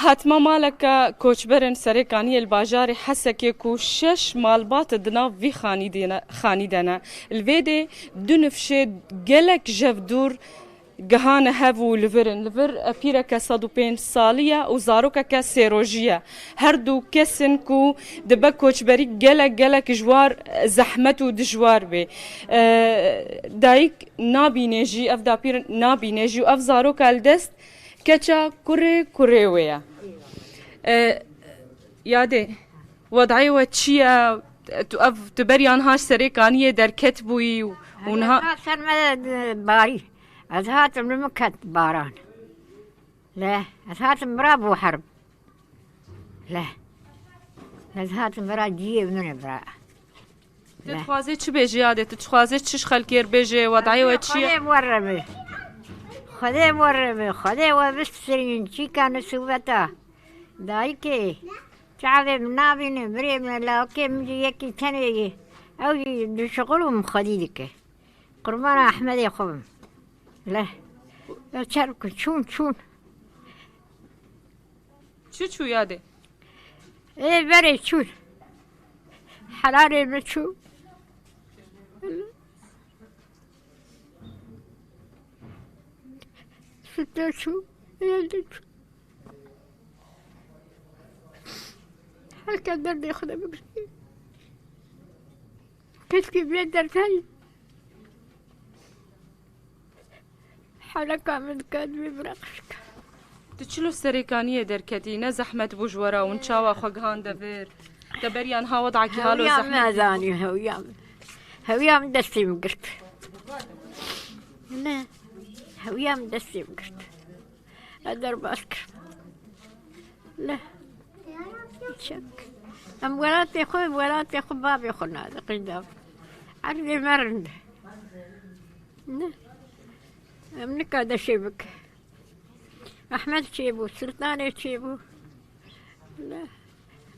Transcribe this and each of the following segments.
هاتما مالکا کوچبرن سرکانی الباجار حسکی کو شش مالبات دنا وی خانیدنا الویده دو نفشه گلک جفدور گهان هفو لفر پیرکا 105 سالیه و زاروکا سیروژیه هر دو کسن کو دبا کوچبری گلک جوار زحمت و دجوار بی دایک نابینجی اف دا پیر نابینجی و اف زاروکا الدست كتشا كوري ويا يادي وضعي وتشيا تقف تبريان هاش سريكانية در كتبوي ونها صار ما باري أزهات من مكت باران لا أزهات مرا بو حرب لا أزهات مرا جيه من برا تتخوازي چه بيجي يادي تتخوازي چش خلكير بيجي وضعي وتشيا خدا وبسترين شي كانوا سوبتا دايكي تعالي منابين بريم لا كم يكي تاني او يشغلهم خديدك قربان احمد يخوم لا تشارك شون شو يادي ايه بري شون حلالي بشو ستاشو يلدشو هل كان درد ياخدها بمسكين كتكي بيد درتاني حلقة من كان ببرقشك تشلو سريكانية دركتي نزحمت بوجورا ونشاوا خقهان دفير تبريان ها وضعك هالو زحمت ما زاني هويام دستي مقرت لا هويام دستي مقرت أقدر بأسكر لا شك أم ولاتي خو بابي خو هذا قدام عربي مرند لا أملك هذا شيبك أحمد شيبو سلطاني شيبو لا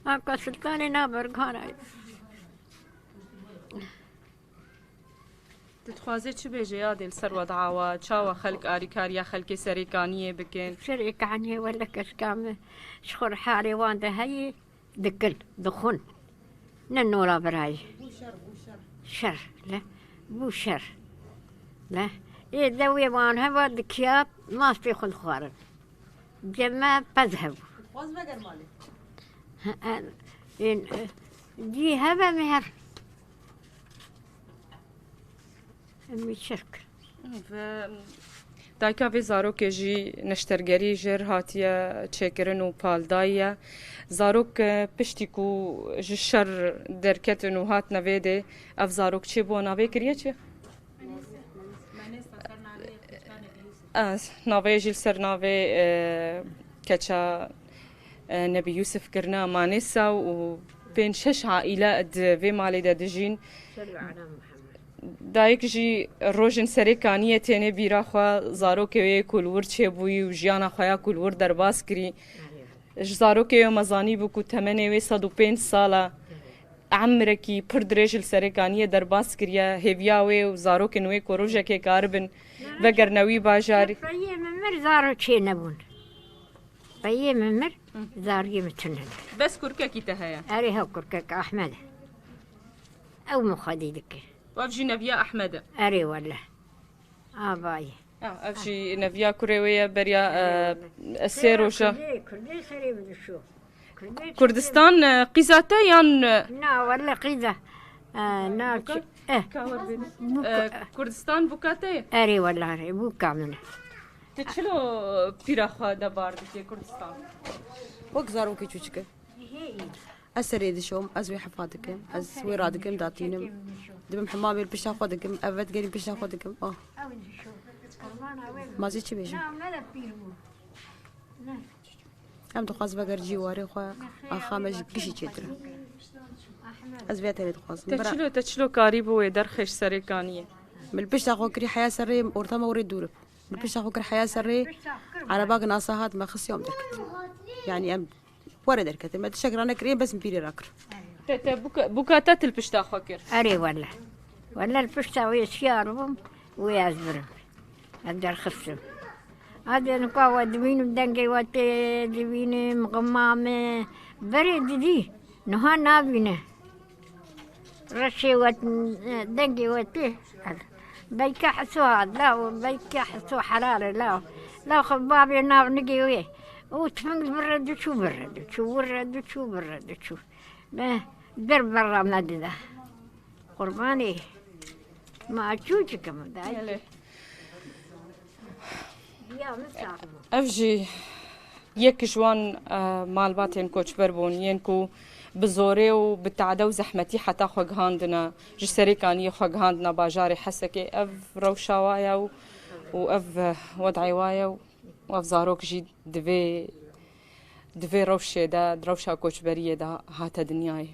أكو سلطاني نابر غانا تتخوازي چه بيجي يادي السر وضعاوا چاوا خلق آريكاريا خلقي سريكانية بكين سريكانية ولا كشكام شخور حالي وانده هاي دخن ننورا براي شر لا بو شر لا إيه دوي وان هوا دكياب ما في خل خوارن جماعة بذهب خواز بقر مالي جي هبا مهر أمي شرك دایکا وی زاروک جی نشترگری جر هاتیه چکرن و پالدایه زاروک پشتی کو جشر درکتن و هات نویده اف زاروک چه بو ناوی کریه چه؟ ناوی جیل سر ناوی کچا نبی یوسف کرنا مانیسا و بین شش عائله دوی مالی دا دجین دایک جی روژن سرکانیه تینه بیرا خوا زاروکه کلور چه بوی و جیانا خوایا کلور در باز کری زاروکه مزانی بو کو تمنه وی 105 ساله عمرکی پر درجل سرکانیه در باز کریه هیویاوی و زاروکه نوی کروژه که کاربن وگر نوی باجاری بایی ممر زارو چه نبون بایی ممر زاری متنن بس کرکه کی تهیا اری ها کرکک احمد او مخدیدک وافجي نبيا أحمد أري ولا باي أفجي نبيا كروية بريا السيروشة كردي سري بدشو كردستان قيزاتا يان نا ولا قيزة نا كردستان بوكاتا أري ولا أري بوكا منه تشلو بيراخا دبار دي كردستان وكزارو كي تشوشك أسري دشوم أزوي حفادكم أزوي رادكم داتينم دبم حمامي البشا خودكم أبد قريب بشا خودكم ما زيد شي بيجي هم تخاز بقر جواري خو خامج كشي تشتري أزوي تاني تخاز تشلو قريب ويدرخش سريكانية من البشا خو كري حياة سري ورثما وريد دورب من البشا خو كري حياة سري على باقي ناصحات ما خص يوم دركت يعني أم ورا دركت ما تشكرنا كريم بس مبيري راكر بوكاتات البشتا خاكر أري ولا البشتا ويسيارهم ويازبرهم أقدر خصهم هذا نقوى دوين بدنجي واتي دوين مغمامة بريد دي نها نابينه رشي وات دنجي واتي بيكا حسوا لا بيكا حسوا حرارة لا خبابي نار نجي ويه وتفنق برد شو برد شو برد شو ما در برا مدده قرباني ما أشوفك مداي افجي يك جوان مالباتين كوچبر بون ينكو بزوري وبالتعدى وزحمتي حتى خوغ هاندنا جسري كان يخوغ هاندنا باجاري حسكي اف روشاوايا واف وضعي وايا واف زاروك جي دفي روشي دا دروشا كوچبريه دا هاتا دنياي